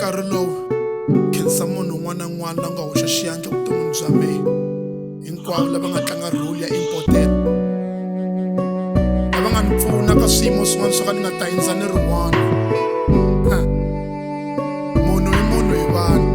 nkarhi lowu khensa munhu un'wana na un'wana la nga hoxa xiyandla vuton'wini bya mina hinkwavo lava nga tlanga role ya important lava nga ni pfuna ka swiyimo swin'wana swo ka ni nga ta hindza ni ri one munhu hi munhu hi vanhu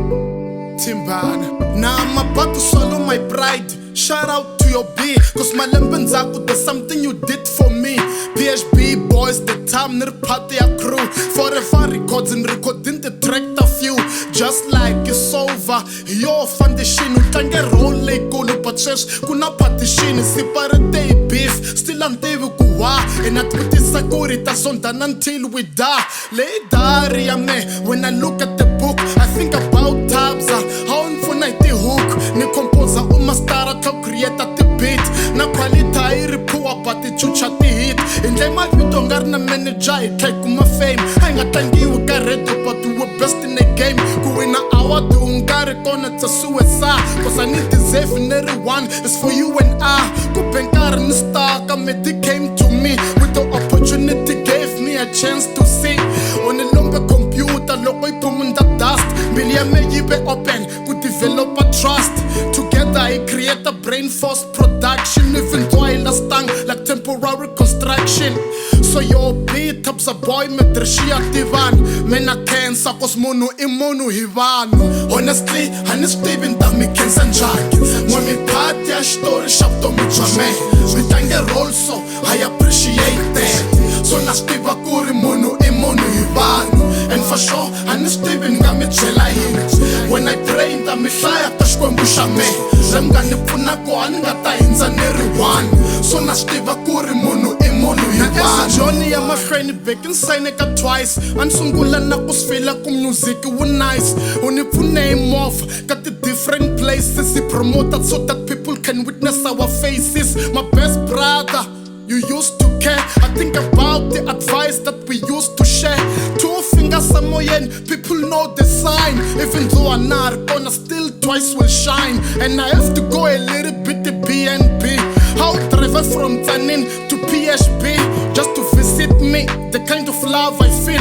Timbana na I'm about to swallow my pride. Shout out to your B, cause malembe ndzhaku there's something you did for me. PHB boys, the time near party a crew. Forever records and recording the track of you. Just like it's over, your foundation utlange role leikulu but sweswi kuna partition separate beef. Still I'm tivi ku why and I vutisa ku ri ta sondana until we die. Leyi diary ya me, when I look at the book I think about tabs. How unfuna iti hook ni composer umastara to create the beat na quality iri poor but it chucha ti hit indle mavito ngari na manager I try kuma fame I nga tlangiwi ka radio but we were best in the game ku wina award ungari kona it's a suicide cause I need deserve and everyone is for you and I ku benkari ni star ka medi came to me with the opportunity gave me a chance to sing on a longer computer loko I pumunda dust mbili ya me yibe open ku develop a trust together I create a brain force production even though I last tongue like temporary construction so your beat ups a boy metrishia divan mena cancer cause munhu I munhu hi vanhu honestly vinta mi cancer njhani mwami part ya xitori xa vutomi bya me mi tlange role so I appreciate that so na swi tiva ku ri munhu I munhu hi vanhu and for sure ni nga mi byela yini when I pray nta mi hlaya ta xikwembu xa me le mi nga ni pfuna ko a ni nga ta hindza ni ri one so na swi tiva ku ri munhu I munhu hi vanhu joni ya mahlweni back inside ka twice a ni sungula na ku sfila ku music wu nice u ni pfune hi movha ka ti different places hi promote so that people can witness our faces my best brother you used to care. I think about the advice that we used to share. Two fingers samoyen, people know the sign. Even though I'm not gonna still twice will shine. And I have to go a little bit to BNB. How travel from Tanin to PHB just to visit me. The kind of love I feel.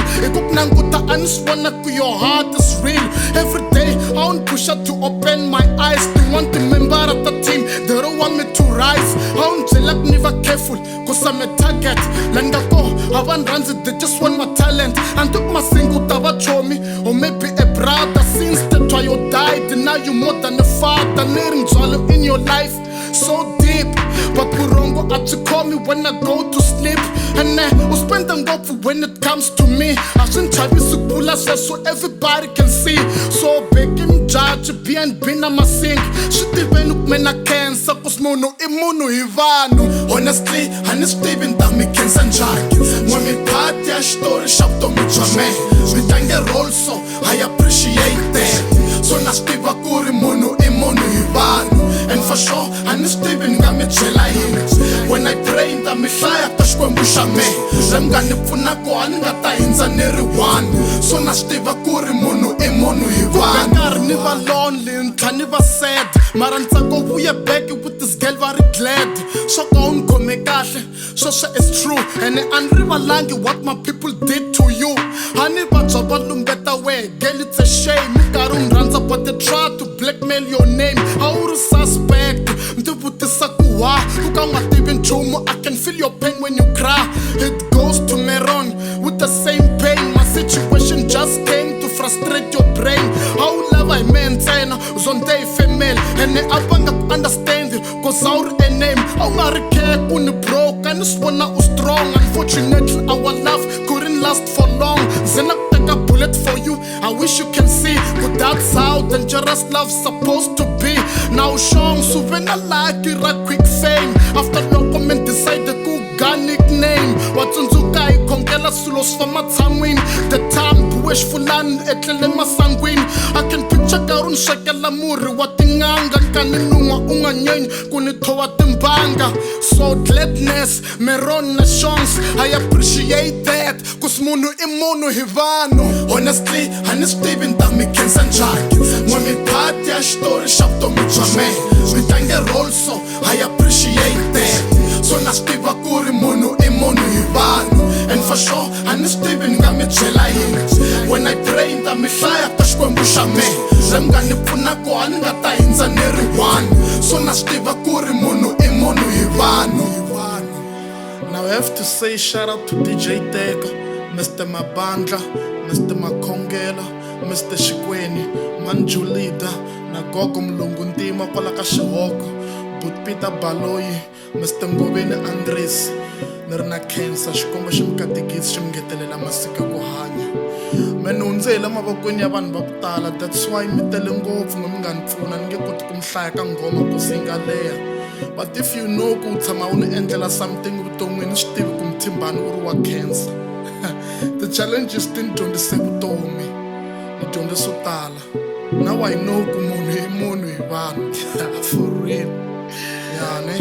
Your heart is real. Every day I want push out to open my eyes. They want to member of the team. They don't want me to rise. I want to like never careful. Cause I'm a target. Langako, I want runs it, they just want my talent. And took my single tava me. Or maybe a brother. Since the try you died, now you more than a father. Nearing jolly in your life. So deep. But Burongo had to call me when I go to sleep. And I spend them go when it comes to me. I shouldn't try to pull us so everybody can see. So big him judge, BNB na ma sing. Should even look men a cancer, cause mono immuno ivano. Honestly vinta mi cancer njhani. When me part ya story shop to me jame. We thank a role so I appreciate that. So na stiva kuri mono immuno ivano. And for sure, nga mi byela yini. When I pray nta mi hlaya ta xikwembu xa me. Le mi nga ni pfuna ko a ni nga ta hindza ni ri one. So na swi tiva ku ri munhu I munhu hi vanhu. Nkarhi ni va lonely ntlha ni va sad. Mara ntsako vuye back with this girl very glad. Swo ka u ni khome kahle, sweswo it's true. And a ni rivalangi what my people did to you. A ni vabya va lumbeta we, girl it's a shame. Nkarhi u ni rhandza but they try to blackmail your name. A wu ri suspect, ndzi vutisa ku why u ka u nga tivi nchumu. I can feel your pain when you cry. It goes to Meron with the same pain. My situation just came to frustrate your brain. How love I meant and zonde female and I banga understand it cause our name our care couldn't broke and this one now strong. Unfortunately our love couldn't last for long. Then I take a bullet for you. I wish you can see but that's how dangerous love's supposed to be. Now Sean Suvena like it a quick fame. After no comment decide the good guy nickname. What's on Zukai Kongela Sulos for my tongue. The time wish for land etlele sanguine. I can picture Karun Shakela Muri Watinganga Kaninuma Unga Nyen Kunitoa Timbanga. So gladness, Meron chance. I appreciate that cause mono imono hivano. Honestly vinta mi cancer njhani. When me part ya xitori xa vutomi bya me. Mi tlange role so I appreciate that. So na swi tiva ku ri munhu I munhu hi vanhu. And for sure, I ni swi tivi ni nga mi byela yini. When I pray in ta mi hlaya ka xikwembu xa me la mi nga ni pfuna koha ni nga ta hindza ni ri one so na swi tiva ku ri munhu I munhu hi vanhu. Now I have to say shout out to DJ Teka, Mr. Mabandla, Mr. Makhongela, Mr. Shikweni, Manjulida, na Gogo Mlunguntima kwala ka Xihoko, But Peter Baloyi, Mr. Ngobeni Andres, ni ri na cancer xikombo xi mi katekisi xi mi ngetelela masika ku hanya. Me ni hundzele mavokweni ya vanhu va ku tala, that's why mi tele ngopfu mi nga ni pfuna ni nge koti ku mi hlaya ka nghoma ku singa leha. But if you know ku tshama u ni endlela something vuton'wini swi tivi ku Mthimbani u ri wa cancer. The challenges ti ni dyondzise vutomi, ni dyondze swo tala. Now I know ku munhu I munhu hi vanhu. For real. Yani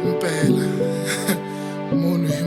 impela munhu hi